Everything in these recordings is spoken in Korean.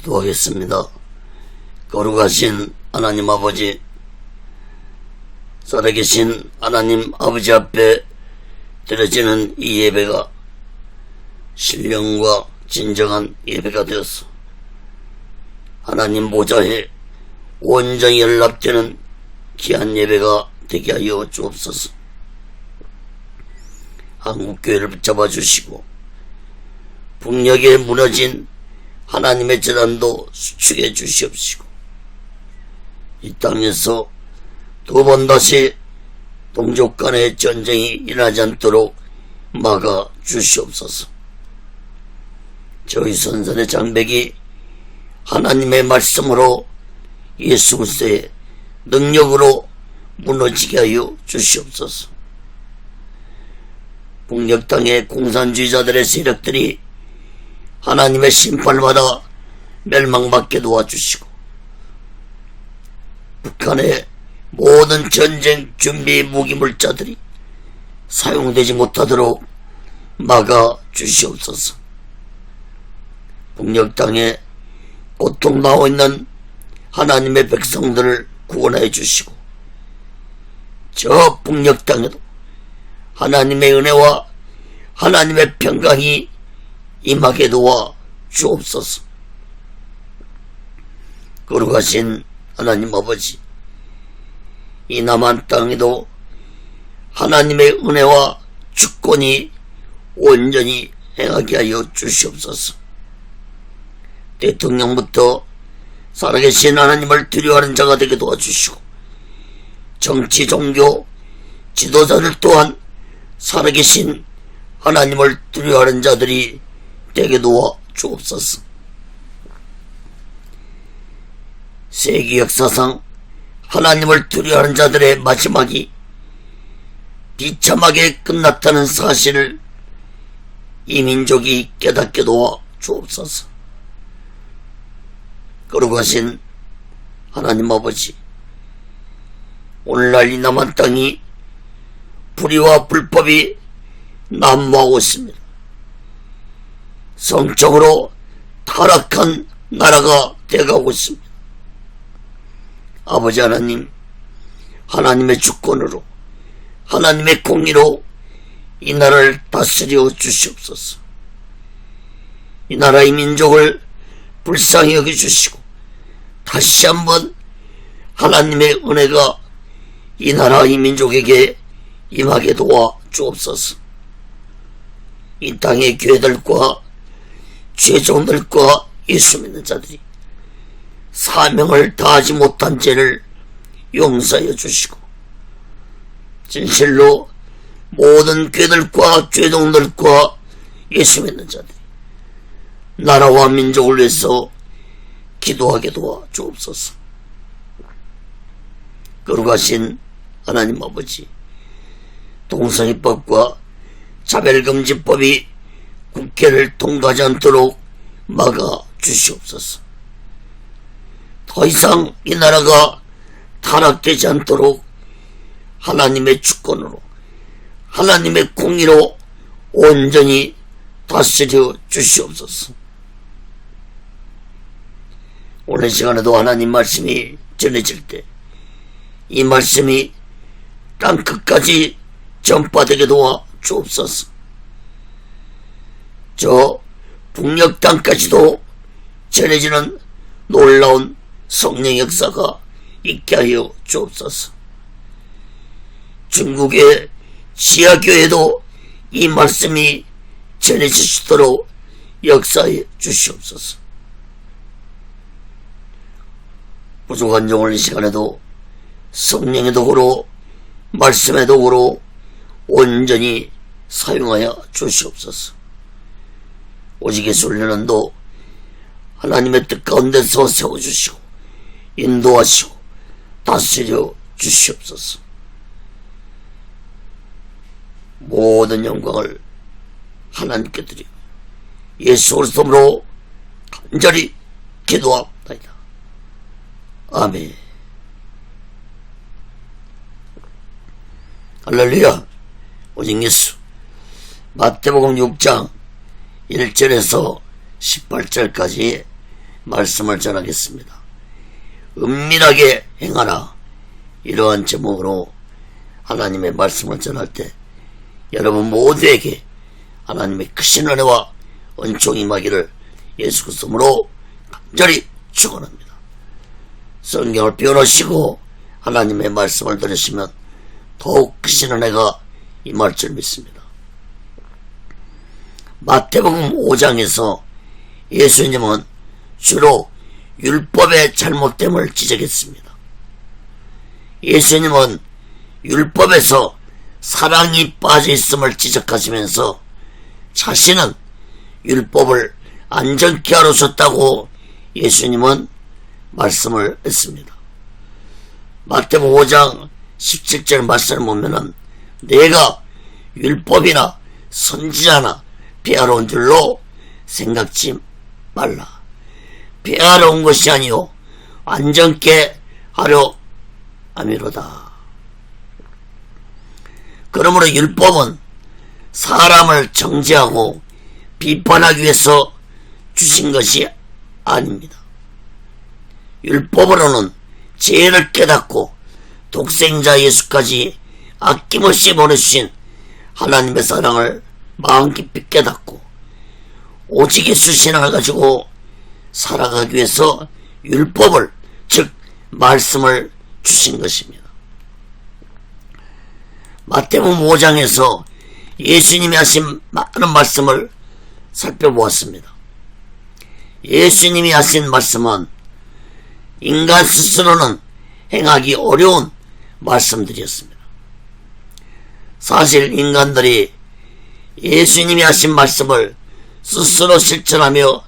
기도하겠습니다. 거룩하신 하나님 아버지, 살아계신 하나님 아버지 앞에 드려지는 이 예배가 신령과 진정한 예배가 되었소. 하나님 보좌에 온전히 연락되는 귀한 예배가 되게 하여 주옵소서. 한국교회를 붙잡아 주시고 북녘에 무너진 하나님의 재단도 수축해 주시옵시고 이 땅에서 두 번 다시 동족 간의 전쟁이 일어나지 않도록 막아 주시옵소서. 저희 선선의 장벽이 하나님의 말씀으로 예수 그리스도의 능력으로 무너지게 하여 주시옵소서. 북녘 땅의 공산주의자들의 세력들이 하나님의 심판을 받아 멸망받게 도와주시고 북한의 모든 전쟁 준비 무기물자들이 사용되지 못하도록 막아 주시옵소서. 북녘 땅에 고통당하고 있는 하나님의 백성들을 구원해 주시고 저 북녘 땅에도 하나님의 은혜와 하나님의 평강이 임하게 도와 주옵소서. 거룩하신 하나님 아버지, 이 남한 땅에도 하나님의 은혜와 주권이 온전히 행하게 하여 주시옵소서. 대통령부터 살아계신 하나님을 두려워하는 자가 되게 도와주시고 정치, 종교, 지도자들 또한 살아계신 하나님을 두려워하는 자들이 되게 도와 주옵소서. 세계 역사상 하나님을 두려워하는 자들의 마지막이 비참하게 끝났다는 사실을 이 민족이 깨닫게 도와 주옵소서. 거룩하신 하나님 아버지, 오늘날 이 남한 땅이 불의와 불법이 난무하고 있습니다. 성적으로 타락한 나라가 되어가고 있습니다. 아버지 하나님, 하나님의 주권으로 하나님의 공의로 이 나라를 다스려 주시옵소서. 이 나라의 민족을 불쌍히 여겨주시고 다시 한번 하나님의 은혜가 이 나라 이 민족에게 임하게 도와 주옵소서. 이 땅의 교회들과 죄종들과 예수 믿는 자들이 사명을 다하지 못한 죄를 용서하여 주시고 진실로 모든 교회들과 죄종들과 예수 믿는 자들이 나라와 민족을 위해서 기도하게 도와 주옵소서. 거룩하신 하나님 아버지, 동성애법과 차별금지법이 국회를 통과하지 않도록 막아 주시옵소서. 더 이상 이 나라가 타락되지 않도록 하나님의 주권으로 하나님의 공의로 온전히 다스려 주시옵소서. 오늘 시간에도 하나님 말씀이 전해질 때 이 말씀이 땅 끝까지 전파되게 도와 주옵소서. 저 북녘 땅까지도 전해지는 놀라운 성령 역사가 있게 하여 주옵소서. 중국의 지하교회도 이 말씀이 전해질 수 있도록 역사해 주시옵소서. 부족한 영을 이 시간에도 성령의 도구로 말씀의 도구로 온전히 사용하여 주시옵소서. 오직 예수 훈련원도 하나님의 뜻 가운데서 세워주시고 인도하시고 다스려 주시옵소서. 모든 영광을 하나님께 드리고 예수 그리스도로 간절히 기도합니다. 아멘. 할렐루야. 오직 예수. 마태복음 6장 1절에서 18절까지 말씀을 전하겠습니다. 은밀하게 행하라. 이러한 제목으로 하나님의 말씀을 전할 때 여러분 모두에게 하나님의 크신 은혜와 은총이 임하기를 예수 그리스도로 간절히 축원합니다. 성경을 펴놓으시고 하나님의 말씀을 들으시면 더욱 크신 은혜가 임할 줄 믿습니다. 마태복음 5장에서 예수님은 주로 율법의 잘못됨을 지적했습니다. 예수님은 율법에서 사랑이 빠져 있음을 지적하시면서 자신은 율법을 안전케 하러 오셨다고 예수님은 말씀을 했습니다. 마태복음 5장 17절 말씀을 보면은 내가 율법이나 선지자나 폐하러 온 줄로 생각지 말라. 폐하러 온 것이 아니요 안전케 하려 함이로다. 그러므로 율법은 사람을 정죄하고 비판하기 위해서 주신 것이 아닙니다. 율법으로는 죄를 깨닫고 독생자 예수까지 아낌없이 보내주신 하나님의 사랑을 마음 깊이 깨닫고 오직 예수 신앙을 가지고 살아가기 위해서 율법을, 즉 말씀을 주신 것입니다. 마태복음 5장에서 예수님이 하신 많은 말씀을 살펴보았습니다. 예수님이 하신 말씀은 인간 스스로는 행하기 어려운 말씀들이었습니다. 사실 인간들이 예수님이 하신 말씀을 스스로 실천하며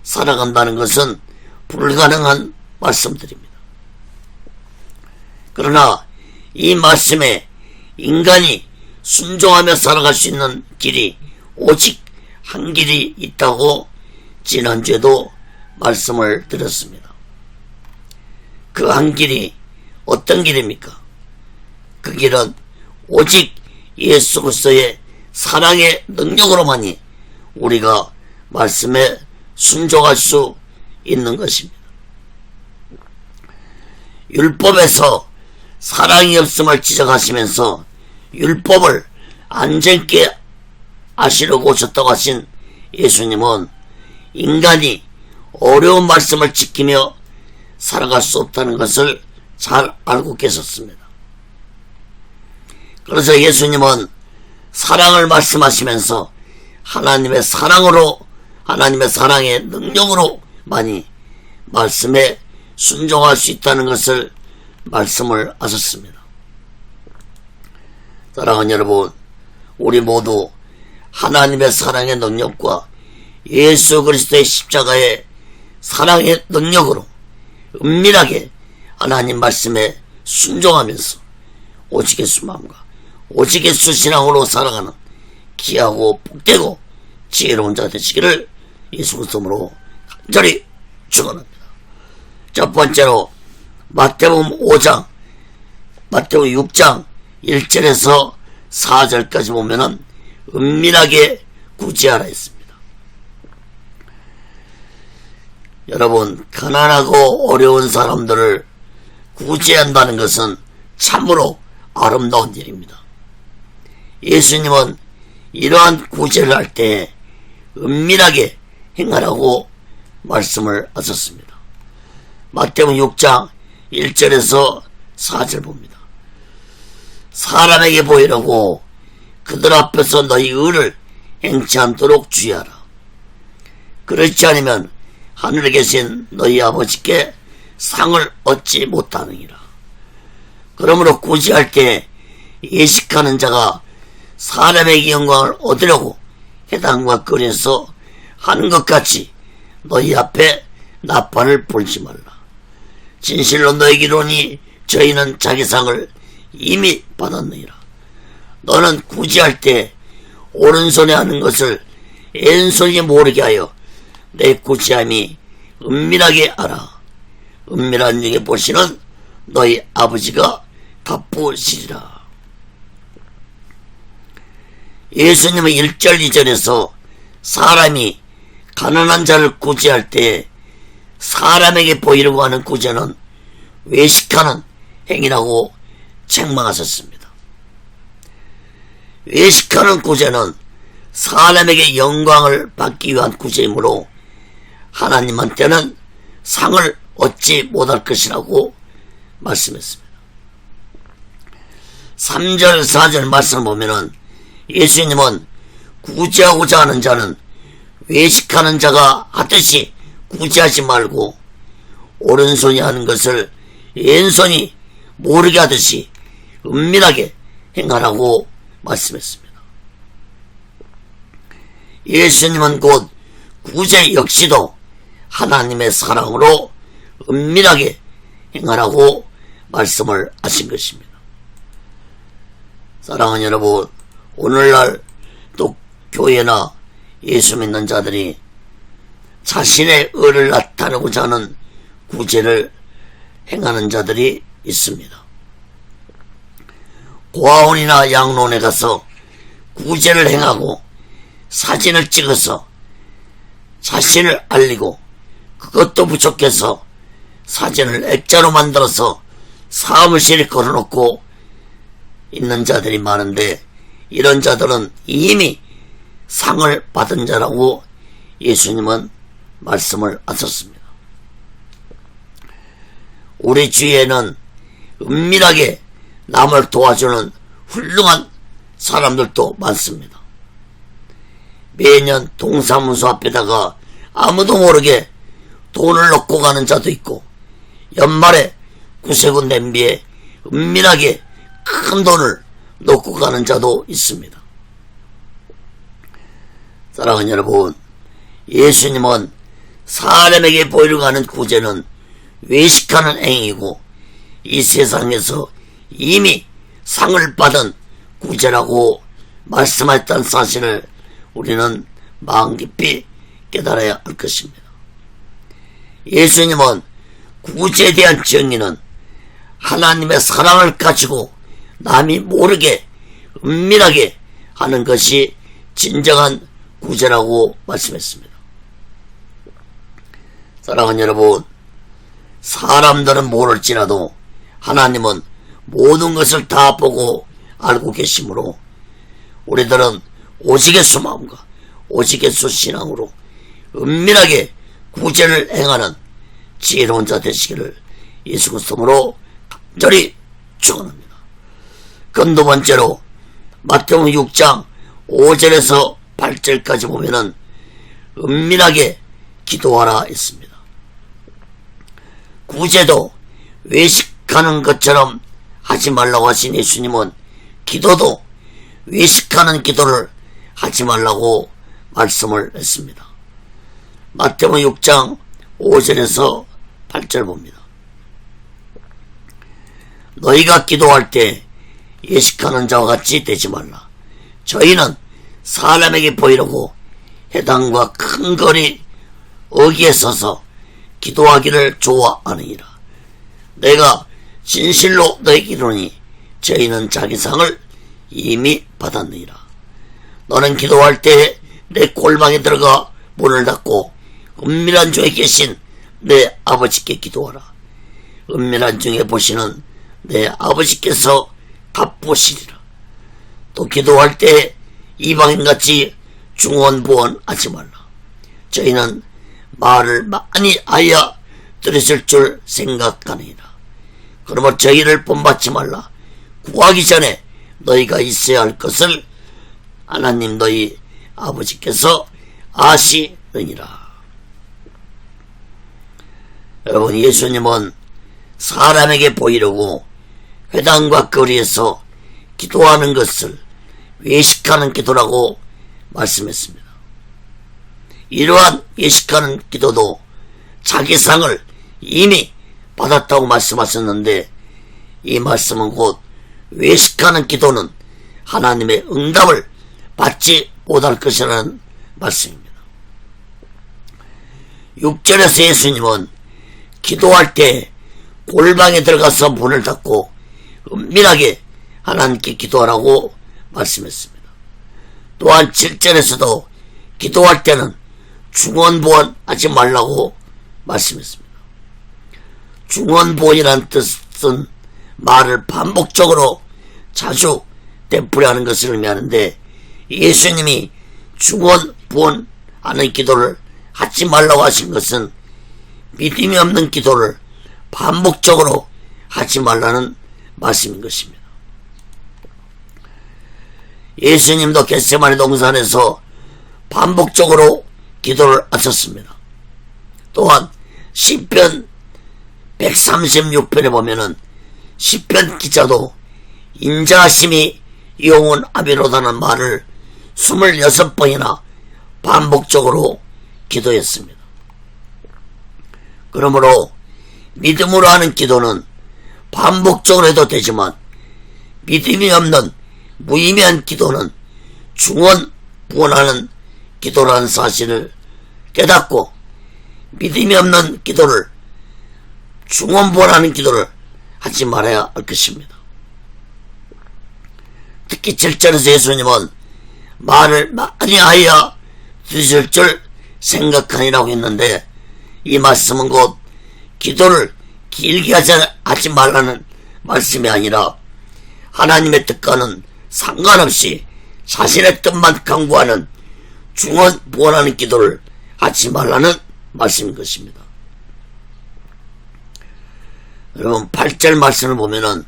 살아간다는 것은 불가능한 말씀들입니다. 그러나 이 말씀에 인간이 순종하며 살아갈 수 있는 길이 오직 한 길이 있다고 지난주에도 말씀을 드렸습니다. 그 한 길이 어떤 길입니까? 그 길은 오직 예수 그리스도의 사랑의 능력으로만이 우리가 말씀에 순종할 수 있는 것입니다. 율법에서 사랑이 없음을 지적하시면서 율법을 안전케 하시려고 오셨다고 하신 예수님은 인간이 어려운 말씀을 지키며 살아갈 수 없다는 것을 잘 알고 계셨습니다. 그래서 예수님은 사랑을 말씀하시면서 하나님의 사랑으로, 하나님의 사랑의 능력으로만이 말씀에 순종할 수 있다는 것을 말씀을 하셨습니다. 사랑하는 여러분, 우리 모두 하나님의 사랑의 능력과 예수 그리스도의 십자가의 사랑의 능력으로 은밀하게 하나님 말씀에 순종하면서 오직 예수 마음과 오직 예수 신앙으로 살아가는 귀하고 복되고 지혜로운 자 되시기를 예수 그리스도로 간절히 축원합니다. 첫 번째로 마태복음 6장 1절에서 4절까지 보면은 은밀하게 구제하라 했습니다. 여러분, 가난하고 어려운 사람들을 구제한다는 것은 참으로 아름다운 일입니다. 예수님은 이러한 구제를 할 때 은밀하게 행하라고 말씀을 하셨습니다. 마태복음 6장 1절에서 4절 봅니다. 사람에게 보이려고 그들 앞에서 너희 의를 행치 않도록 주의하라. 그렇지 않으면 하늘에 계신 너희 아버지께 상을 얻지 못하느니라. 그러므로 구제할 때 예식하는 자가 사람에게 영광을 얻으려고 해당과 거리에서 하는 것 같이 너희 앞에 나팔을 불지 말라. 진실로 너에게 이르노니 저희는 자기 상을 이미 받았느니라. 너는 구제할 때 오른손에 하는 것을 왼손이 모르게 하여 내 구제함이 은밀하게 알아. 은밀한 중에 보시는 너희 아버지가 갚으시리라. 예수님은 1절 2절에서 사람이 가난한 자를 구제할 때 사람에게 보이려고 하는 구제는 외식하는 행위라고 책망하셨습니다. 외식하는 구제는 사람에게 영광을 받기 위한 구제이므로 하나님한테는 상을 얻지 못할 것이라고 말씀했습니다. 3절 4절 말씀을 보면은 예수님은 구제하고자 하는 자는 외식하는 자가 하듯이 구제하지 말고 오른손이 하는 것을 왼손이 모르게 하듯이 은밀하게 행하라고 말씀했습니다. 예수님은 곧 구제 역시도 하나님의 사랑으로 은밀하게 행하라고 말씀을 하신 것입니다. 사랑하는 여러분, 오늘날 또 교회나 예수 믿는 자들이 자신의 의를 나타내고자 하는 구제를 행하는 자들이 있습니다. 고아원이나 양론에 가서 구제를 행하고 사진을 찍어서 자신을 알리고 그것도 부족해서 사진을 액자로 만들어서 사무실에 걸어놓고 있는 자들이 많은데 이런 자들은 이미 상을 받은 자라고 예수님은 말씀을 하셨습니다. 우리 주위에는 은밀하게 남을 도와주는 훌륭한 사람들도 많습니다. 매년 동사무소 앞에다가 아무도 모르게 돈을 넣고 가는 자도 있고 연말에 구세군 냄비에 은밀하게 큰 돈을 넣고 가는 자도 있습니다. 사랑하는 여러분, 예수님은 사람에게 보이려고 하는 구제는 외식하는 행위이고 이 세상에서 이미 상을 받은 구제라고 말씀하셨다는 사실을 우리는 마음 깊이 깨달아야 할 것입니다. 예수님은 구제에 대한 정의는 하나님의 사랑을 가지고 남이 모르게 은밀하게 하는 것이 진정한 구제라고 말씀했습니다. 사랑하는 여러분, 사람들은 모를지라도 하나님은 모든 것을 다 보고 알고 계시므로 우리들은 오직의수 마음과 오직의수 신앙으로 은밀하게 구제를 행하는 지혜로운 자 되시기를 예수 그리스도로 간절히 축원합니다. 그럼 두 번째로 마태복음 6장 5절에서 8절까지 보면은 은밀하게 기도하라 했습니다. 구제도 외식하는 것처럼 하지 말라고 하신 예수님은 기도도 외식하는 기도를 하지 말라고 말씀을 했습니다. 마태복음 6장 5절에서 8절 봅니다. 너희가 기도할 때 외식하는 자와 같이 되지 말라. 저희는 사람에게 보이려고 회당과 큰 거리 어귀에 서서 기도하기를 좋아하느니라. 내가 진실로 너희에게 이르노니 저희는 자기 상을 이미 받았느니라. 너는 기도할 때 내 골방에 들어가 문을 닫고 은밀한 중에 계신 내 아버지께 기도하라. 은밀한 중에 보시는 내 아버지께서 갚으시리라. 또 기도할 때 이방인같이 중언부언하지 말라. 저희는 말을 많이 하여 들으실 줄 생각하느니라. 그러므로 저희를 본받지 말라. 구하기 전에 너희가 있어야 할 것을 하나님 너희 아버지께서 아시느니라. 여러분, 예수님은 사람에게 보이려고 회당과 거리에서 기도하는 것을 외식하는 기도라고 말씀했습니다. 이러한 외식하는 기도도 자기 상을 이미 받았다고 말씀하셨는데 이 말씀은 곧 외식하는 기도는 하나님의 응답을 받지 못할 것이라는 말씀입니다. 6절에서 예수님은 기도할 때 골방에 들어가서 문을 닫고 은밀하게 하나님께 기도하라고 말씀했습니다. 또한 7절에서도 기도할 때는 중언부언하지 말라고 말씀했습니다. 중언부언이라는 뜻은 말을 반복적으로 자주 되풀이하는 것을 의미하는데, 예수님이 중언부언하는 기도를 하지 말라고 하신 것은 믿음이 없는 기도를 반복적으로 하지 말라는 말씀인 것입니다. 예수님도 겟세마네 동산에서 반복적으로 기도를 하셨습니다. 또한 시편 136편에 보면은 시편 기자도 인자하심이 영원 아비로다는 말을 26번이나 반복적으로 기도했습니다. 그러므로 믿음으로 하는 기도는 반복적으로 해도 되지만, 믿음이 없는 무의미한 기도는 중언부언하는 기도라는 사실을 깨닫고, 믿음이 없는 기도를, 중언부언하는 기도를 하지 말아야 할 것입니다. 특히 7절에서 예수님은 말을 많이 하여 들으실 줄 생각하니라고 했는데, 이 말씀은 곧 기도를 길게 하지 말라는 말씀이 아니라 하나님의 뜻과는 상관없이 자신의 뜻만 강구하는 중언부언하는 기도를 하지 말라는 말씀인 것입니다. 여러분, 8절 말씀을 보면은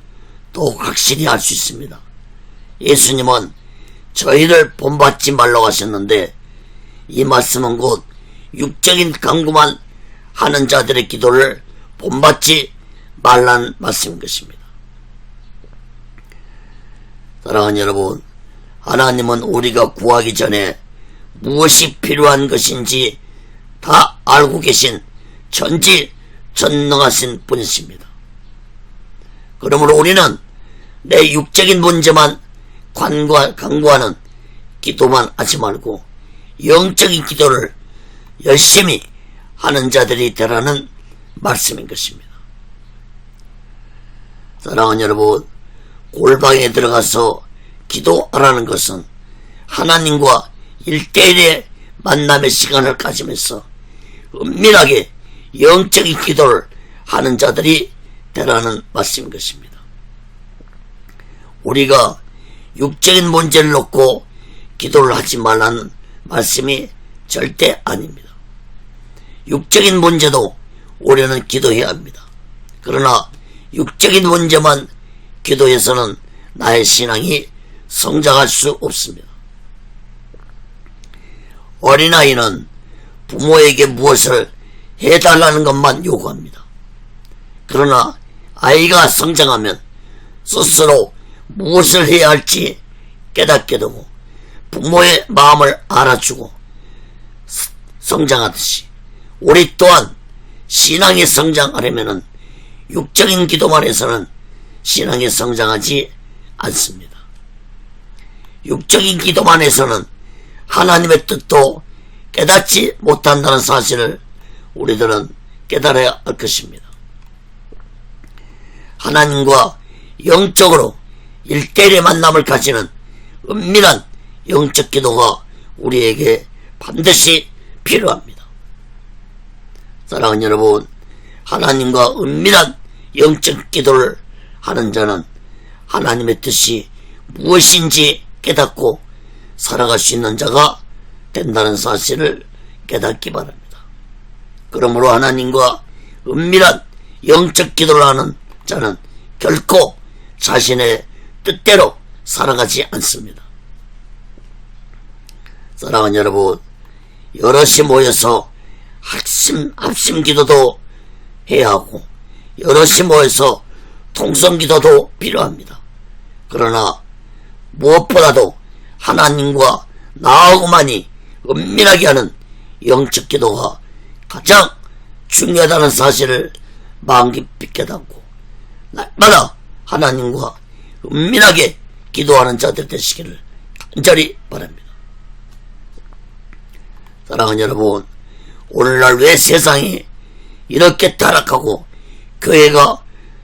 또 확실히 알 수 있습니다. 예수님은 저희를 본받지 말라고 하셨는데, 이 말씀은 곧 육적인 강구만 하는 자들의 기도를 본받지 말라는 말씀인 것입니다. 사랑하는 여러분, 하나님은 우리가 구하기 전에 무엇이 필요한 것인지 다 알고 계신 전지전능하신 분이십니다. 그러므로 우리는 내 육적인 문제만 강구하는 기도만 하지 말고 영적인 기도를 열심히 하는 자들이 되라는 말씀인 것입니다. 사랑하는 여러분, 골방에 들어가서 기도하라는 것은 하나님과 1대1의 만남의 시간을 가지면서 은밀하게 영적인 기도를 하는 자들이 되라는 말씀인 것입니다. 우리가 육적인 문제를 놓고 기도를 하지 말라는 말씀이 절대 아닙니다. 육적인 문제도 우리는 기도해야 합니다. 그러나 육적인 문제만 기도해서는 나의 신앙이 성장할 수 없습니다. 어린아이는 부모에게 무엇을 해달라는 것만 요구합니다. 그러나 아이가 성장하면 스스로 무엇을 해야 할지 깨닫게 되고 부모의 마음을 알아주고 성장하듯이, 우리 또한 신앙이 성장하려면 육적인 기도만 해서는 신앙이 성장하지 않습니다. 육적인 기도만 해서는 하나님의 뜻도 깨닫지 못한다는 사실을 우리들은 깨달아야 할 것입니다. 하나님과 영적으로 1대1의 만남을 가지는 은밀한 영적 기도가 우리에게 반드시 필요합니다. 사랑하는 여러분, 하나님과 은밀한 영적 기도를 하는 자는 하나님의 뜻이 무엇인지 깨닫고 살아갈 수 있는 자가 된다는 사실을 깨닫기 바랍니다. 그러므로 하나님과 은밀한 영적 기도를 하는 자는 결코 자신의 뜻대로 살아가지 않습니다. 사랑하는 여러분, 여럿이 모여서 합심 기도도 해야 하고 여럿이 모여서 통성 기도도 필요합니다. 그러나 무엇보다도 하나님과 나하고만이 은밀하게 하는 영적 기도가 가장 중요하다는 사실을 마음 깊이 깨닫고 날마다 하나님과 은밀하게 기도하는 자들 되시기를 간절히 바랍니다. 사랑하는 여러분, 오늘날 왜 세상이 이렇게 타락하고 교회가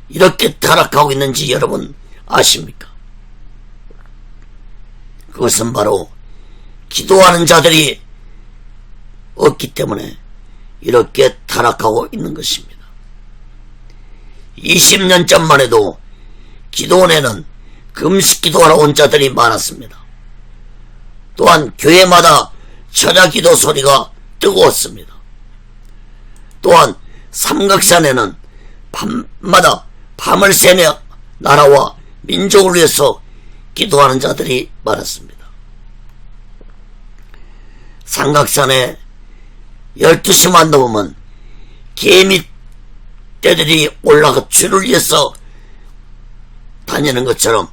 이렇게 타락하고 있는지 여러분 아십니까? 그것은 바로 기도하는 자들이 없기 때문에, 이렇게 타락하고 있는 것입니다. 20년 전만 해도 기도원에는 금식 기도하러 온 자들이 많았습니다. 또한 교회마다 철야기도 소리가 뜨거웠습니다. 또한 삼각산에는 밤마다 밤을 새며 나라와 민족을 위해서 기도하는 자들이 많았습니다. 삼각산에 12시만 넘으면 개미 떼들이 올라가 줄을 이어서 다니는 것처럼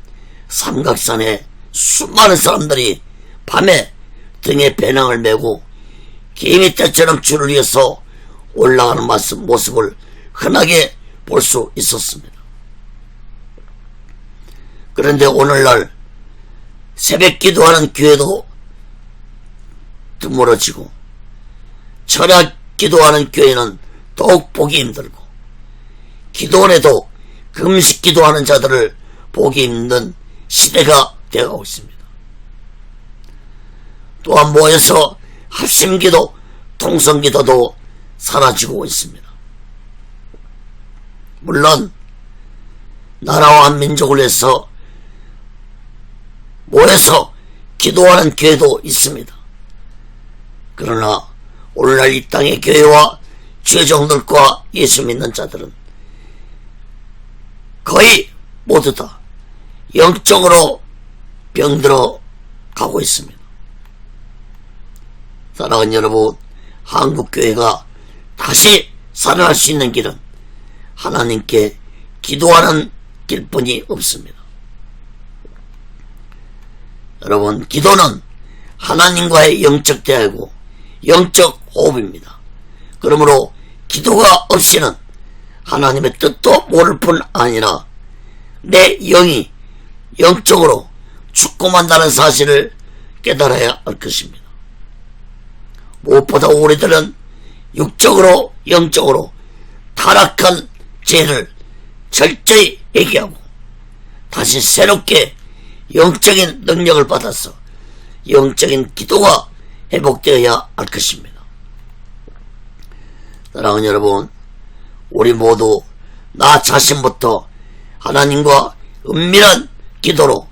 삼각산에 수많은 사람들이 밤에 등에 배낭을 메고 개미떼처럼 줄을 이어서 올라가는 모습을 흔하게 볼 수 있었습니다. 그런데 오늘날 새벽 기도하는 교회도 드물어지고 철야 기도하는 교회는 더욱 보기 힘들고 기도원에도 금식 기도하는 자들을 보기 힘든 시대가 되어가고 있습니다. 또한 모여서 합심기도, 통성기도도 사라지고 있습니다. 물론 나라와 민족을 위해서 모여서 기도하는 교회도 있습니다. 그러나 오늘날 이 땅의 교회와 죄종들과 예수 믿는 자들은 거의 모두 다 영적으로 병들어 가고 있습니다. 사랑하는 여러분, 한국교회가 다시 살아날 수 있는 길은 하나님께 기도하는 길뿐이 없습니다. 여러분, 기도는 하나님과의 영적 대화이고 영적 호흡입니다. 그러므로 기도가 없이는 하나님의 뜻도 모를 뿐 아니라 내 영이 영적으로 죽고만다는 사실을 깨달아야 할 것입니다. 무엇보다 우리들은 육적으로 영적으로 타락한 죄를 철저히 얘기하고 다시 새롭게 영적인 능력을 받아서 영적인 기도가 회복되어야 할 것입니다. 사랑하는 여러분, 우리 모두 나 자신부터 하나님과 은밀한 기도로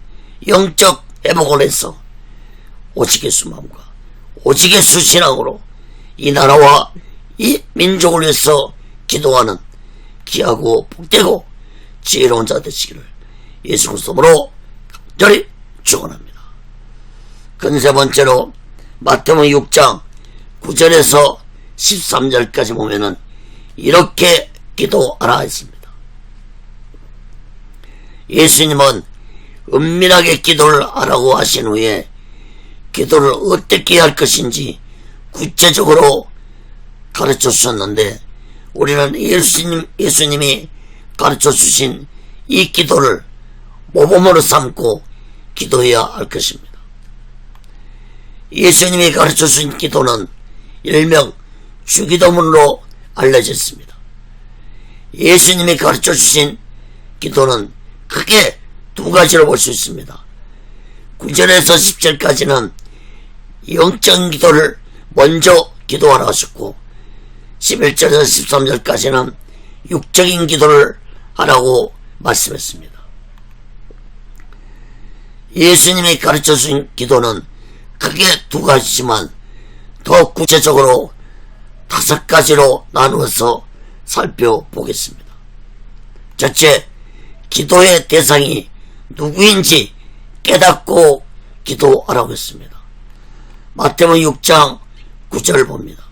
영적 회복을 해서 오직 예수 마음과 오직 예수 신앙으로 이 나라와 이 민족을 위해서 기도하는 귀하고 복되고 지혜로운 자 되시기를 예수 그리스도로 간절히 축원합니다. 세 번째로 마태복음 6장 9절에서 13절까지 보면은 이렇게 기도하라 했습니다. 예수님은 은밀하게 기도를 하라고 하신 후에 기도를 어떻게 할 것인지 구체적으로 가르쳐 주셨는데 우리는 예수님이 가르쳐 주신 이 기도를 모범으로 삼고 기도해야 할 것입니다. 예수님이 가르쳐 주신 기도는 일명 주기도문으로 알려져 있습니다. 예수님이 가르쳐 주신 기도는 크게 두 가지로 볼 수 있습니다. 9절에서 10절까지는 영적인 기도를 먼저 기도하라 하셨고 11절에서 13절까지는 육적인 기도를 하라고 말씀했습니다. 예수님이 가르쳐 주신 기도는 크게 두 가지지만 더 구체적으로 5가지로 나누어서 살펴보겠습니다. 첫째, 기도의 대상이 누구인지 깨닫고 기도하라고 했습니다. 마태복음 6장 9절 봅니다.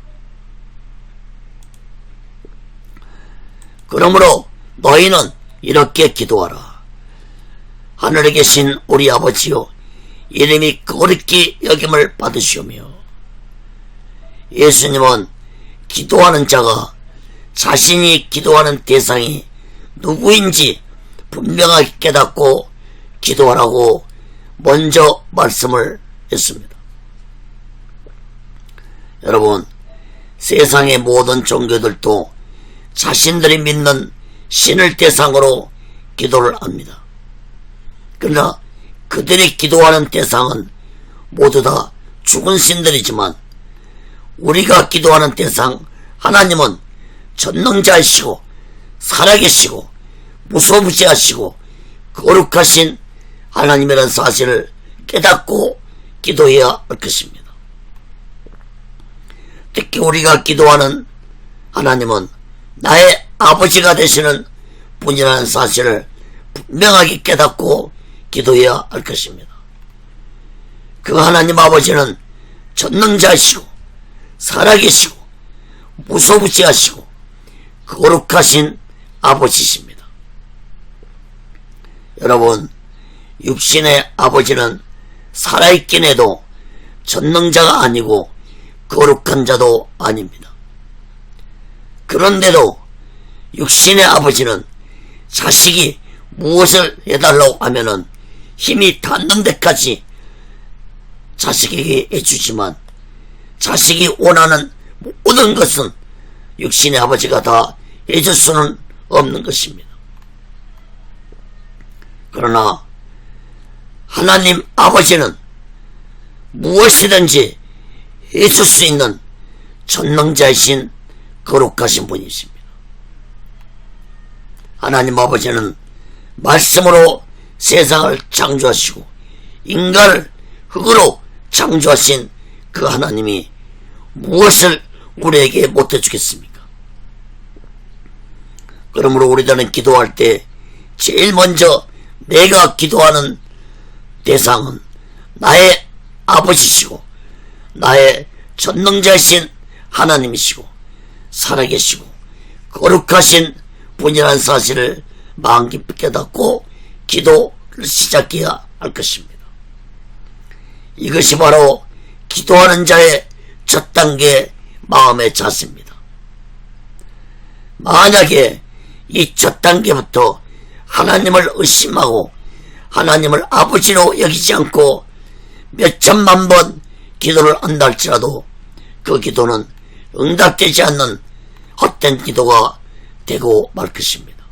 그러므로 너희는 이렇게 기도하라. 하늘에 계신 우리 아버지여, 이름이 거룩히 여김을 받으시오며. 예수님은 기도하는 자가 자신이 기도하는 대상이 누구인지 분명하게 깨닫고 기도하라고 먼저 말씀을 했습니다. 여러분, 세상의 모든 종교들도 자신들이 믿는 신을 대상으로 기도를 합니다. 그러나 그들이 기도하는 대상은 모두 다 죽은 신들이지만 우리가 기도하는 대상 하나님은 전능자이시고 살아계시고 무소부지하시고 거룩하신 하나님이라는 사실을 깨닫고 기도해야 할 것입니다. 특히 우리가 기도하는 하나님은 나의 아버지가 되시는 분이라는 사실을 분명하게 깨닫고 기도해야 할 것입니다. 그 하나님 아버지는 전능자이시고 살아계시고 무소부지하시고 거룩하신 아버지십니다. 여러분, 육신의 아버지는 살아있긴 해도 전능자가 아니고 거룩한 자도 아닙니다. 그런데도 육신의 아버지는 자식이 무엇을 해달라고 하면은 힘이 닿는 데까지 자식에게 해주지만 자식이 원하는 모든 것은 육신의 아버지가 다 해줄 수는 없는 것입니다. 그러나 하나님 아버지는 무엇이든지 해줄 수 있는 전능자이신 거룩하신 분이십니다. 하나님 아버지는 말씀으로 세상을 창조하시고 인간을 흙으로 창조하신 그 하나님이 무엇을 우리에게 못해주겠습니까? 그러므로 우리들은 기도할 때 제일 먼저 내가 기도하는 대상은 나의 아버지시고 나의 전능자이신 하나님이시고 살아계시고 거룩하신 분이라는 사실을 마음 깊이 깨닫고 기도를 시작해야 할 것입니다. 이것이 바로 기도하는 자의 첫 단계 마음의 자세입니다. 만약에 이 첫 단계부터 하나님을 의심하고 하나님을 아버지로 여기지 않고 몇천만 번 기도를 한다 할지라도 그 기도는 응답되지 않는 헛된 기도가 되고 말 것입니다.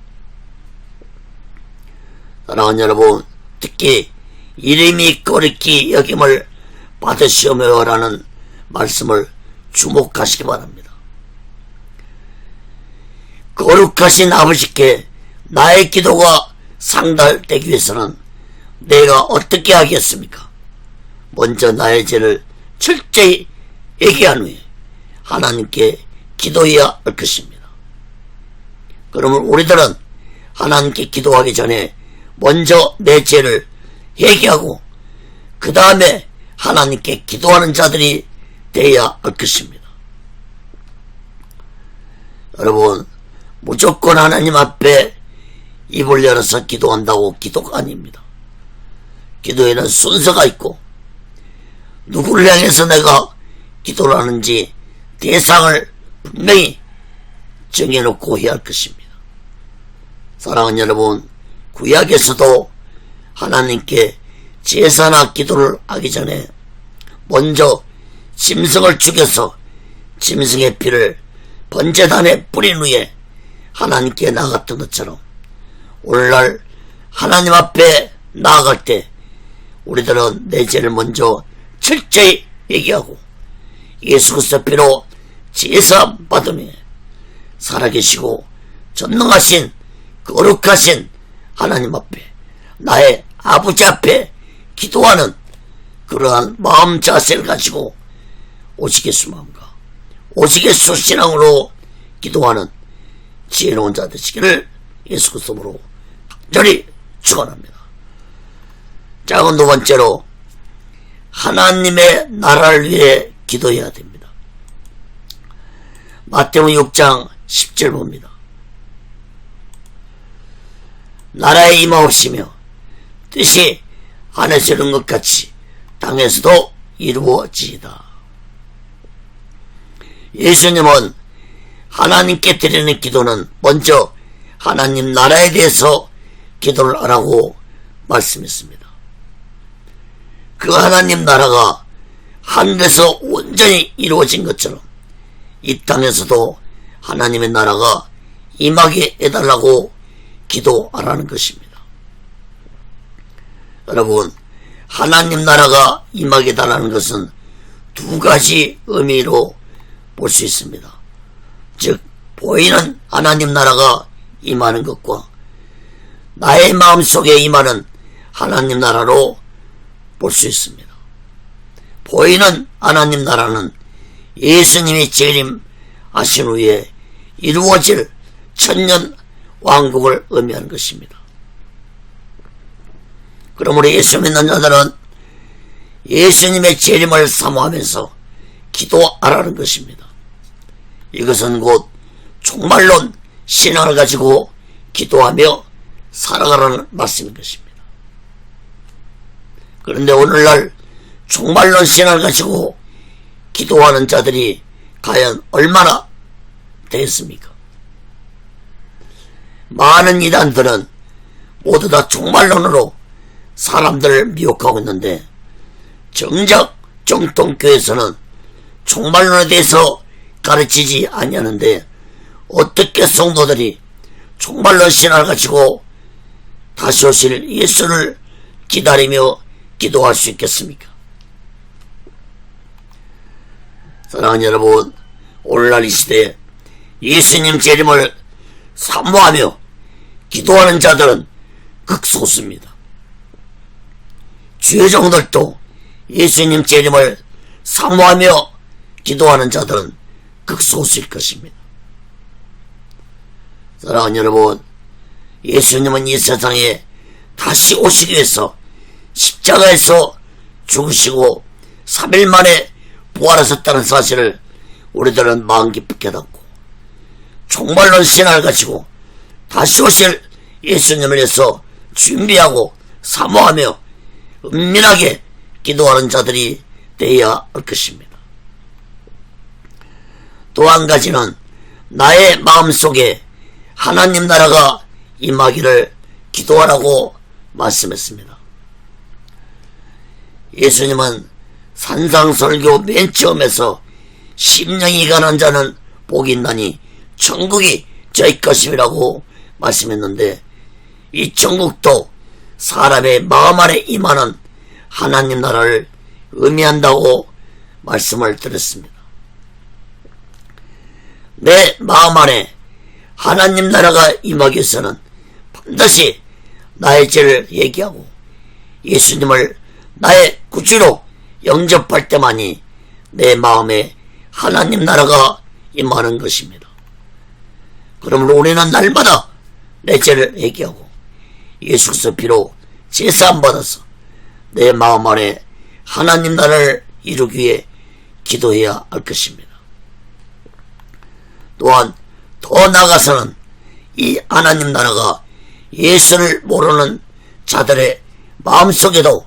사랑하는 여러분, 특히 이름이 거룩히 여김을 받으시오며라는 말씀을 주목하시기 바랍니다. 거룩하신 아버지께 나의 기도가 상달되기 위해서는 내가 어떻게 하겠습니까? 먼저 나의 죄를 철저히 얘기한 후에 하나님께 기도해야 할 것입니다. 그러면 우리들은 하나님께 기도하기 전에 먼저 내 죄를 회개하고 그 다음에 하나님께 기도하는 자들이 되어야 할 것입니다. 여러분, 무조건 하나님 앞에 입을 열어서 기도한다고 기도가 아닙니다. 기도에는 순서가 있고 누구를 향해서 내가 기도를 하는지 대상을 분명히 정해놓고 해야 할 것입니다. 사랑하는 여러분, 구약에서도 하나님께 제사나 기도를 하기 전에 먼저 짐승을 죽여서 짐승의 피를 번제단에 뿌린 후에 하나님께 나아갔던 것처럼 오늘날 하나님 앞에 나아갈 때 우리들은 내 죄를 먼저 철저히 얘기하고 예수 그리스도 피로 제사 받은 후에 살아계시고 전능하신 거룩하신 하나님 앞에 나의 아버지 앞에 기도하는 그러한 마음 자세를 가지고 오직예수 마음과 오직예수 신앙으로 기도하는 지혜로운 자 되시기를 예수 그리스도로 간절히 축원합니다. 작은 두 번째로 하나님의 나라를 위해 기도해야 됩니다. 마태복음 6장 10절 봅니다. 나라에 임하옵시며 뜻이 하늘에서 이룬 것 같이 땅에서도 이루어지이다. 예수님은 하나님께 드리는 기도는 먼저 하나님 나라에 대해서 기도를 하라고 말씀했습니다. 그 하나님 나라가 하늘에서 온전히 이루어진 것처럼 이 땅에서도 하나님의 나라가 임하게 해달라고 기도하라는 것입니다. 여러분, 하나님 나라가 임하게 해달라는 것은 두 가지 의미로 볼 수 있습니다. 즉 보이는 하나님 나라가 임하는 것과 나의 마음속에 임하는 하나님 나라로 볼 수 있습니다. 보이는 하나님 나라는 예수님이 재림하신 후에 이루어질 천년 왕국을 의미하는 것입니다. 그러므로 예수 믿는 자들은 예수님의 재림을 사모하면서 기도하라는 것입니다. 이것은 곧 종말론 신앙을 가지고 기도하며 살아가라는 말씀인 것입니다. 그런데 오늘날 종말론 신앙을 가지고 기도하는 자들이 과연 얼마나 되겠습니까? 많은 이단들은 모두 다 종말론으로 사람들을 미혹하고 있는데 정작 정통교회에서는 종말론에 대해서 가르치지 아니하는데 어떻게 성도들이 종말론 신앙을 가지고 다시 오실 예수를 기다리며 기도할 수 있겠습니까? 사랑하는 여러분, 오늘날 이 시대에 예수님 재림을 사모하며 기도하는 자들은 극소수입니다. 주의종들도 예수님 재림을 사모하며 기도하는 자들은 극소수일 것입니다. 사랑하는 여러분, 예수님은 이 세상에 다시 오시기 위해서 십자가에서 죽으시고 3일 만에 부활하셨다는 사실을 우리들은 마음 깊이 깨닫고 종말론 신앙을 가지고 다시 오실 예수님을 위해서 준비하고 사모하며 은밀하게 기도하는 자들이 되어야 할 것입니다. 또 한 가지는 나의 마음속에 하나님 나라가 임하기를 기도하라고 말씀했습니다. 예수님은 산상설교 맨 처음에서 심령이 가난 자는 복이 있나니 천국이 저희 것임이라고 말씀했는데 이 천국도 사람의 마음 안에 임하는 하나님 나라를 의미한다고 말씀을 드렸습니다. 내 마음 안에 하나님 나라가 임하기 위해서는 반드시 나의 죄를 얘기하고 예수님을 나의 구주로 영접할 때만이 내 마음에 하나님 나라가 임하는 것입니다. 그러므로 우리는 날마다 내 죄를 얘기하고 예수 그리스도 피로 제사함 받아서 내 마음 안에 하나님 나라를 이루기 위해 기도해야 할 것입니다. 또한 더 나아가서는 이 하나님 나라가 예수를 모르는 자들의 마음속에도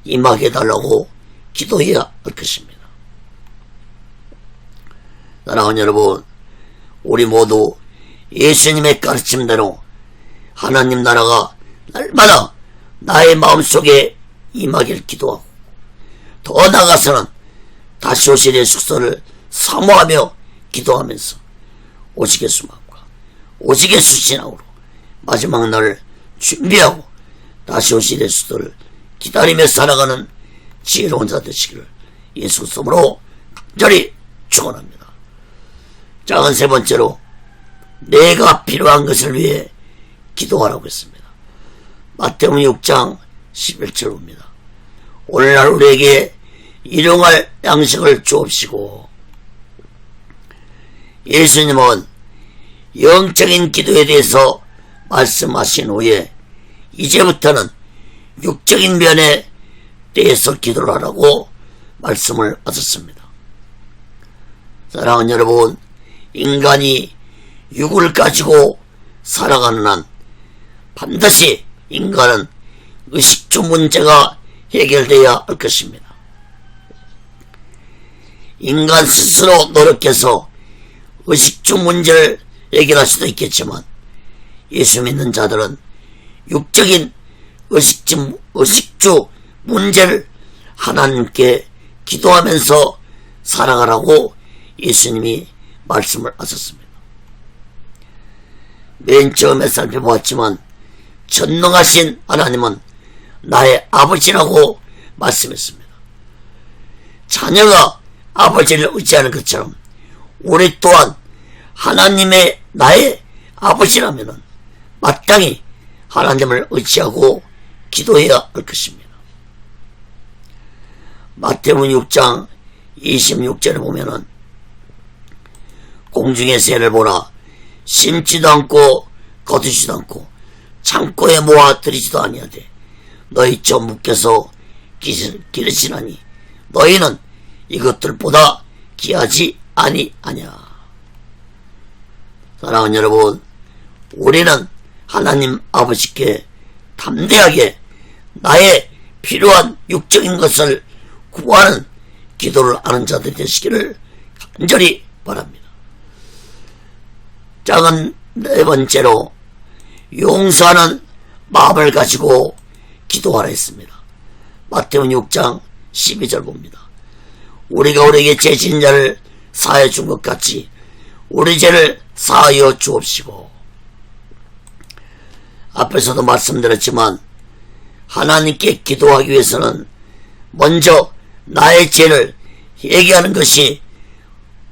임하게 해달라고 기도해야 할 것입니다. 사랑하는 여러분, 우리 모두 예수님의 가르침대로 하나님 나라가 날마다 나의 마음속에 임하길 기도하고 더 나아가서는 다시 오실 예수 그리스도를 사모하며 기도하면서 오시게 수만과 오시게 수신앙으로 마지막 날을 준비하고 다시 오실 예수 그리스도를 기다리며 살아가는 지혜로운 자 되시기를 예수 그리스도로 간절히 축원합니다. 작은 세 번째로 내가 필요한 것을 위해 기도하라고 했습니다. 마태복음 6장 11절입니다. 오늘날 우리에게 일용할 양식을 주옵시고. 예수님은 영적인 기도에 대해서 말씀하신 후에 이제부터는 육적인 면에 대해서 기도를 하라고 말씀을 하셨습니다. 사랑하는 여러분, 인간이 육을 가지고 살아가는 한 반드시 인간은 의식주 문제가 해결되어야 할 것입니다. 인간 스스로 노력해서 의식주 문제를 해결할 수도 있겠지만 예수 믿는 자들은 육적인 의식주 문제를 하나님께 기도하면서 살아가라고 예수님이 말씀을 하셨습니다. 맨 처음에 살펴보았지만 전능하신 하나님은 나의 아버지라고 말씀했습니다. 자녀가 아버지를 의지하는 것처럼 우리 또한 하나님의 나의 아버지라면은 마땅히 하나님을 의지하고 기도해야 할 것입니다. 마태복음 6장 26절에 보면은 공중의 새를 보라 심지도 않고 거두지도 않고 창고에 모아 들이지도 아니하되 너희 전부께서 기르시나니 너희는 이것들보다 귀하지 아니하냐. 사랑하는 여러분, 우리는 하나님 아버지께 담대하게 나의 필요한 육적인 것을 구하는 기도를 하는 자들이 되시기를 간절히 바랍니다. 작은 네 번째로 용서하는 마음을 가지고 기도하라 했습니다. 마태복음 6장 12절 봅니다. 우리가 우리에게 죄 지은 자를 사하여 준 것 같이 우리 죄를 사하여 주옵시고. 앞에서도 말씀드렸지만 하나님께 기도하기 위해서는 먼저 나의 죄를 회개하는 것이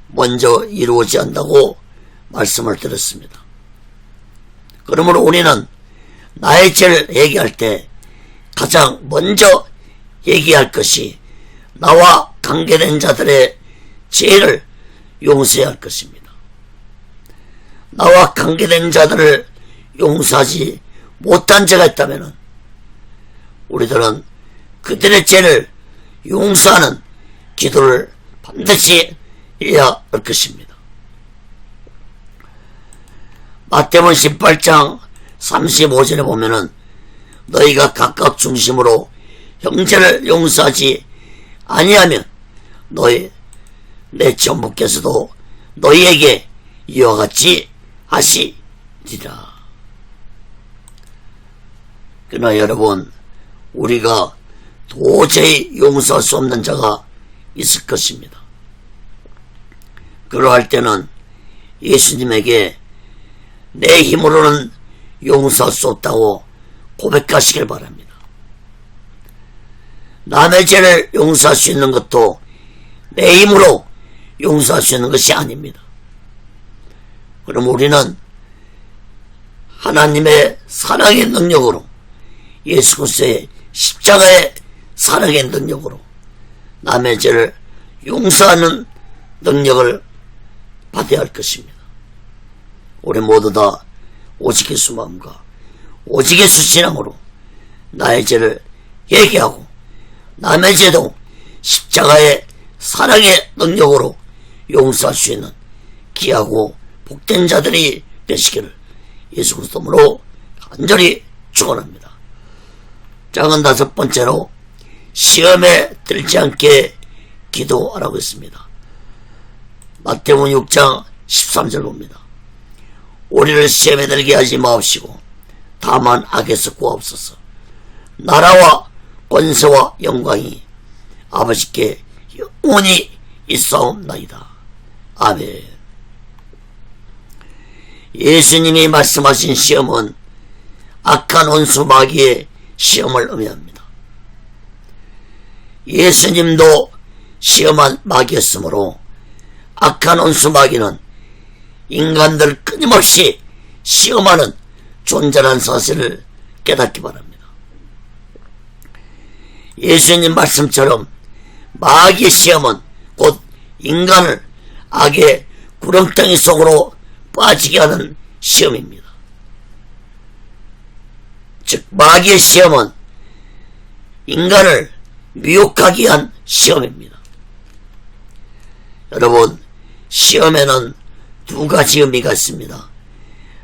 먼저 이루어지지 않는다고 말씀을 드렸습니다. 그러므로 우리는 나의 죄를 회개할 때 가장 먼저 회개할 것이 나와 관계된 자들의 죄를 용서해야 할 것입니다. 나와 관계된 자들을 용서하지 못한 죄가 있다면 우리들은 그들의 죄를 용서하는 기도를 반드시 해야 할 것입니다. 마태복음 18장 35절에 보면은 너희가 각각 중심으로 형제를 용서하지 아니하면 내 전부께서도 너희에게 이와 같이 하시리라. 그러나 여러분, 우리가 도저히 용서할 수 없는 자가 있을 것입니다. 그러할 때는 예수님에게 내 힘으로는 용서할 수 없다고 고백하시길 바랍니다. 남의 죄를 용서할 수 있는 것도 내 힘으로 용서할 수 있는 것이 아닙니다. 그럼 우리는 하나님의 사랑의 능력으로 예수 그리스도의 십자가의 사랑의 능력으로 남의 죄를 용서하는 능력을 받아야 할 것입니다. 우리 모두 다 오직 예수 마음과 오직 예수 신앙으로 나의 죄를 회개하고 남의 죄도 십자가의 사랑의 능력으로 용서할 수 있는 귀하고 복된 자들이 되시기를 예수 그리스도로 간절히 축원합니다. 작은 다섯 번째로 시험에 들지 않게 기도하라고 했습니다. 마태복음 6장 13절 봅니다. 우리를 시험에 들게 하지 마옵시고 다만 악에서 구하옵소서. 나라와 권세와 영광이 아버지께 영원히 있사옵나이다. 아멘. 예수님이 말씀하신 시험은 악한 원수 마귀의 시험을 의미합니다. 예수님도 시험한 마귀였으므로 악한 원수 마귀는 인간들을 끊임없이 시험하는 존재라는 사실을 깨닫기 바랍니다. 예수님 말씀처럼 마귀의 시험은 곧 인간을 악의 구렁텅이 속으로 빠지게 하는 시험입니다. 즉 마귀의 시험은 인간을 미혹하게 한 시험입니다. 여러분, 시험에는 두 가지 의미가 있습니다.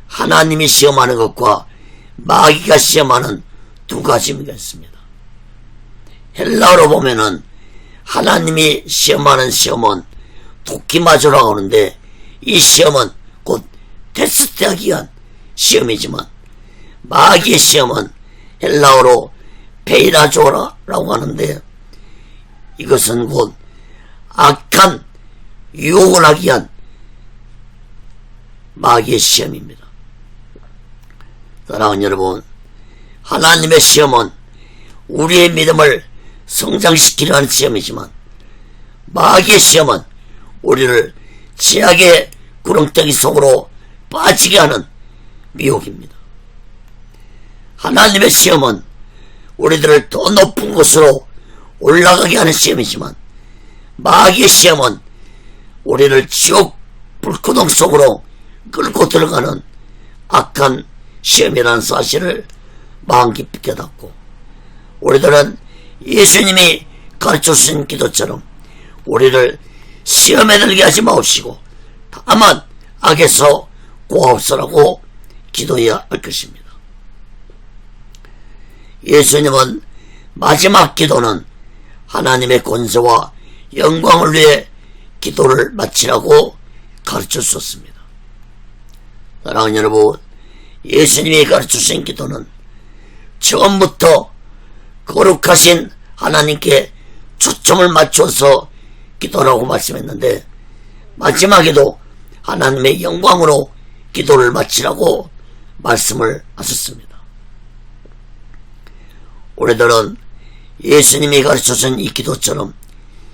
하나님이 시험하는 것과 마귀가 시험하는 두 가지 의미가 있습니다. 헬라어로 보면은 하나님이 시험하는 시험은 도키마조라고 하는데 이 시험은 곧 테스트하기 위한 시험이지만 마귀의 시험은 헬라어로 베이라조라고 하는데 이것은 곧 악한 유혹을 하기 위한 마귀의 시험입니다. 사랑하는 여러분, 하나님의 시험은 우리의 믿음을 성장시키려 하는 시험이지만 마귀의 시험은 우리를 죄악의 구렁텅이 속으로 빠지게 하는 미혹입니다. 하나님의 시험은 우리들을 더 높은 곳으로 올라가게 하는 시험이지만, 마귀의 시험은 우리를 지옥 불구덩 속으로 끌고 들어가는 악한 시험이라는 사실을 마음 깊이 깨닫고, 우리들은 예수님이 가르쳐주신 기도처럼 우리를 시험에 들게 하지 마옵시고 다만 악에서 구하옵소라고 기도해야 할 것입니다. 예수님은 마지막 기도는 하나님의 권세와 영광을 위해 기도를 마치라고 가르쳐 주셨습니다. 사랑하는 여러분, 예수님이 가르쳐주신 기도는 처음부터 거룩하신 하나님께 초점을 맞춰서 기도라고 말씀했는데, 마지막에도 하나님의 영광으로 기도를 마치라고 말씀을 하셨습니다. 우리들은 예수님이 가르쳐준 이 기도처럼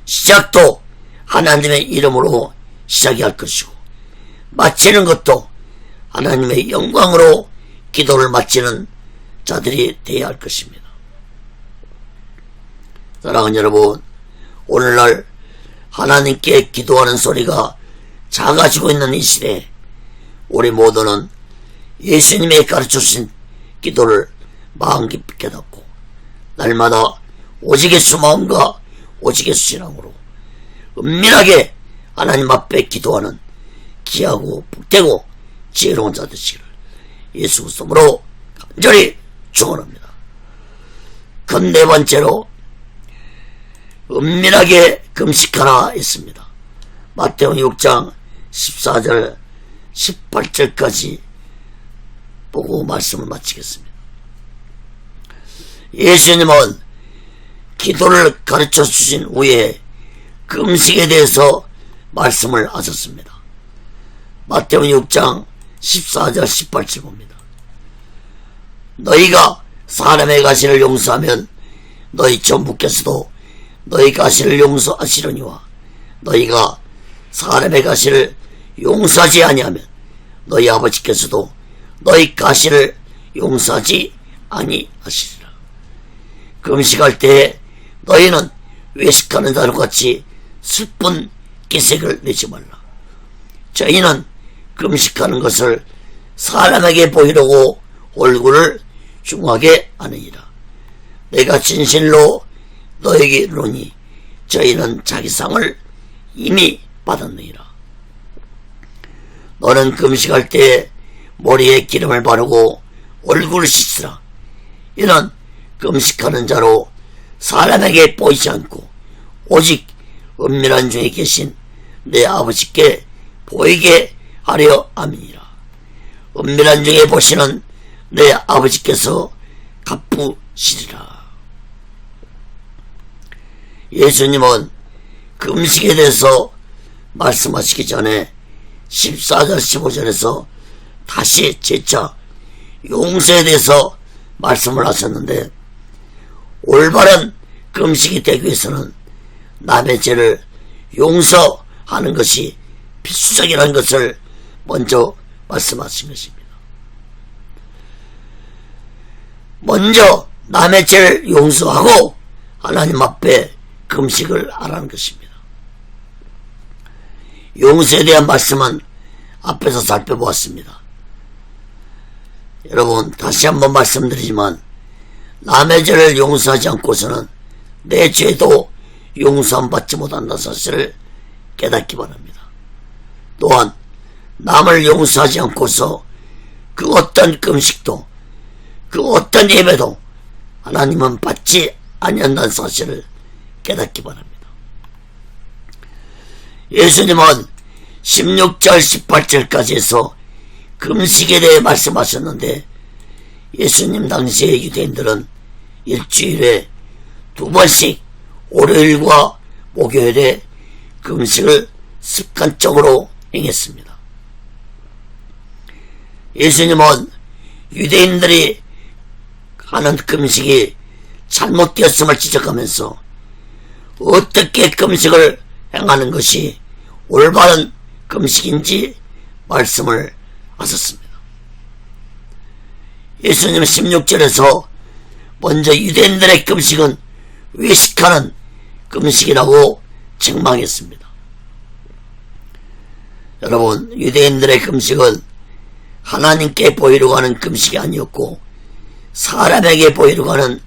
시작도 하나님의 이름으로 시작해야 할 것이고, 마치는 것도 하나님의 영광으로 기도를 마치는 자들이 되어야 할 것입니다. 사랑하는 여러분, 오늘날 하나님께 기도하는 소리가 작아지고 있는 이 시대에 우리 모두는 예수님이 가르쳐주신 기도를 마음 깊이 깨닫고 날마다 오직 예수 마음과 오직 예수 신앙으로 은밀하게 하나님 앞에 기도하는 귀하고 복되고 지혜로운 자 되시기를 예수 그리스도로 간절히 축원합니다. 그 네 번째로 은밀하게 금식하라 했습니다. 마태복음 6장 14절 18절까지 보고 말씀을 마치겠습니다. 예수님은 기도를 가르쳐 주신 후에 금식에 대해서 말씀을 하셨습니다. 마태복음 6장 14절 18절 봅니다. 너희가 사람의 가시를 용서하면 너희 전부께서도 너희 가시를 용서하시려니와 너희가 사람의 가시를 용서하지 아니하면 너희 아버지께서도 너희 가시를 용서하지 아니하시리라. 금식할 때에 너희는 외식하는 자와 같이 슬픈 기색을 내지 말라. 저희는 금식하는 것을 사람에게 보이려고 얼굴을 흉하게 하느니라. 내가 진실로 너에게 이르노니 저희는 자기 상을 이미 받았느니라. 너는 금식할 때에 머리에 기름을 바르고 얼굴을 씻으라. 이는 금식하는 자로 사람에게 보이지 않고 오직 은밀한 중에 계신 내 아버지께 보이게 하려 함이니라. 은밀한 중에 보시는 내 아버지께서 갚으시리라. 예수님은 금식에 대해서 말씀하시기 전에 14절 15절에서 다시 재차 용서에 대해서 말씀을 하셨는데, 올바른 금식이 되기 위해서는 남의 죄를 용서하는 것이 필수적이라는 것을 먼저 말씀하신 것입니다. 먼저 남의 죄를 용서하고 하나님 앞에 금식을 하라는 것입니다. 용서에 대한 말씀은 앞에서 살펴보았습니다. 여러분, 다시 한번 말씀드리지만 남의 죄를 용서하지 않고서는 내 죄도 용서함 받지 못한다는 사실을 깨닫기 바랍니다. 또한 남을 용서하지 않고서 그 어떤 금식도 그 어떤 예배도 하나님은 받지 아니한다는 사실을 깨닫기 바랍니다. 예수님은 16절 18절까지 해서 금식에 대해 말씀하셨는데, 예수님 당시의 유대인들은 일주일에 2번씩 월요일과 목요일에 금식을 습관적으로 행했습니다. 예수님은 유대인들이 하는 금식이 잘못되었음을 지적하면서 어떻게 금식을 행하는 것이 올바른 금식인지 말씀을 하셨습니다. 예수님은 16절에서 먼저 유대인들의 금식은 외식하는 금식이라고 책망했습니다. 여러분, 유대인들의 금식은 하나님께 보이려고 하는 금식이 아니었고 사람에게 보이려고 하는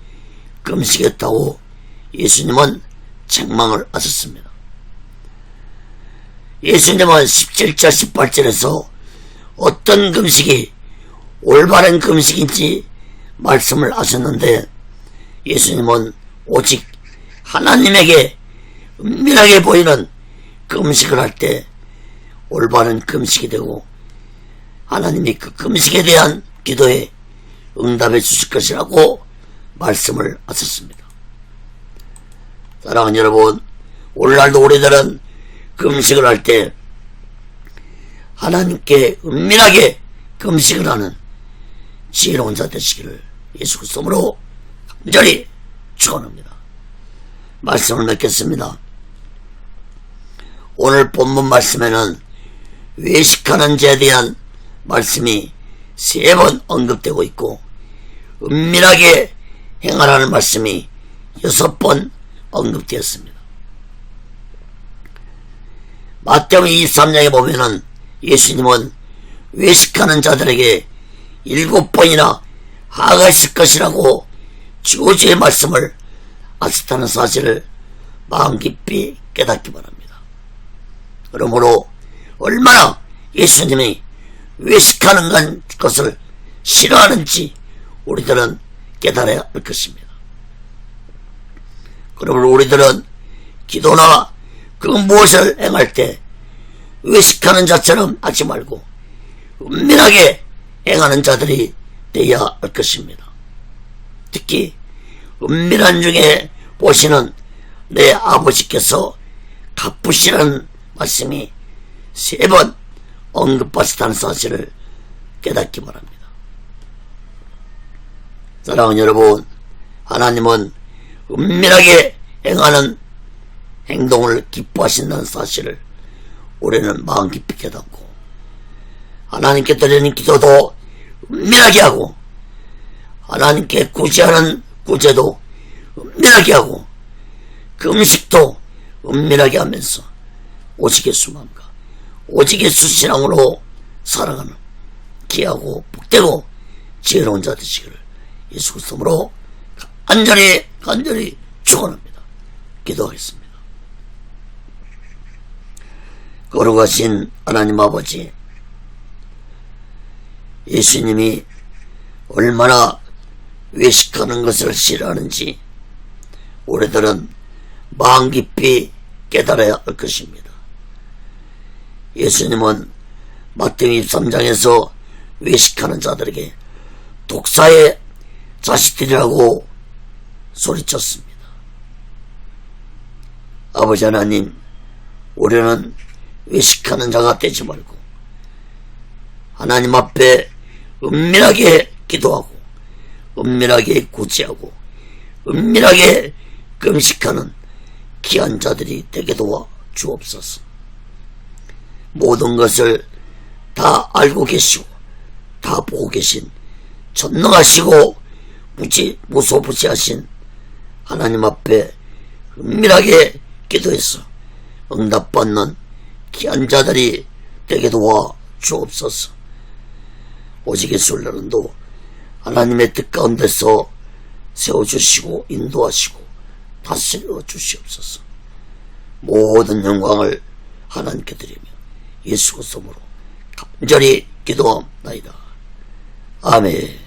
금식이었다고 예수님은 책망을 하셨습니다. 예수님은 17절 18절에서 어떤 금식이 올바른 금식인지 말씀을 하셨는데 예수님은 오직 하나님에게 은밀하게 보이는 금식을 할 때 올바른 금식이 되고 하나님이 그 금식에 대한 기도에 응답해 주실 것이라고 말씀을 하셨습니다. 사랑하는 여러분, 오늘날도 우리들은 금식을 할 때 하나님께 은밀하게 금식을 하는 지혜로운 자 되시기를 예수 그리스도로 간절히 축원합니다. 말씀을 맺겠습니다. 오늘 본문 말씀에는 외식하는 자에 대한 말씀이 3번 언급되고 있고 은밀하게 행하라는 말씀이 6번 언급되었습니다. 마태복음 23장에 보면은 예수님은 외식하는 자들에게 7번이나 하가했을 것이라고 주어지의 말씀을 하셨다는 사실을 마음 깊이 깨닫기 바랍니다. 그러므로 얼마나 예수님이 외식하는 것을 싫어하는지 우리들은 깨달아야 할 것입니다. 그러므로 우리들은 기도나 그 무엇을 행할 때 외식하는 자처럼 하지 말고 은밀하게 행하는 자들이 되어야 할 것입니다. 특히 은밀한 중에 보시는 내 아버지께서 갚으시라는 말씀이 3번 언급하셨다는 사실을 깨닫기 바랍니다. 사랑하는 여러분, 하나님은 은밀하게 행하는 행동을 기뻐하신다는 사실을 우리는 마음 깊이 깨닫고 하나님께 드리는 기도도 은밀하게 하고 하나님께 구제하는 구제도 은밀하게 하고 금식도 은밀하게 하면서 오직 예수만과 오직 예수 신앙으로 살아가는 귀하고 복되고 지혜로운 자 되시기를 예수 그리스도로 간절히 축원합니다. 기도하겠습니다. 거룩하신 하나님 아버지, 예수님이 얼마나 외식하는 것을 싫어하는지 우리들은 마음 깊이 깨달아야 할 것입니다. 예수님은 마태복음 23장에서 외식하는 자들에게 독사의 자식들이라고 소리쳤습니다. 아버지 하나님, 우리는 외식하는 자가 되지 말고 하나님 앞에 은밀하게 기도하고 은밀하게 구제하고 은밀하게 금식하는 귀한 자들이 되게 도와 주옵소서. 모든 것을 다 알고 계시고 다 보고 계신 전능하시고 무소부지하신 하나님 앞에 은밀하게 기도해서 응답받는 귀한 자들이 되게 도와 주옵소서. 오직 예수님도 하나님의 뜻 가운데서 세워주시고 인도하시고 다스려 주시옵소서. 모든 영광을 하나님께 드리며 예수 그리스도로 간절히 기도합니다. 아멘.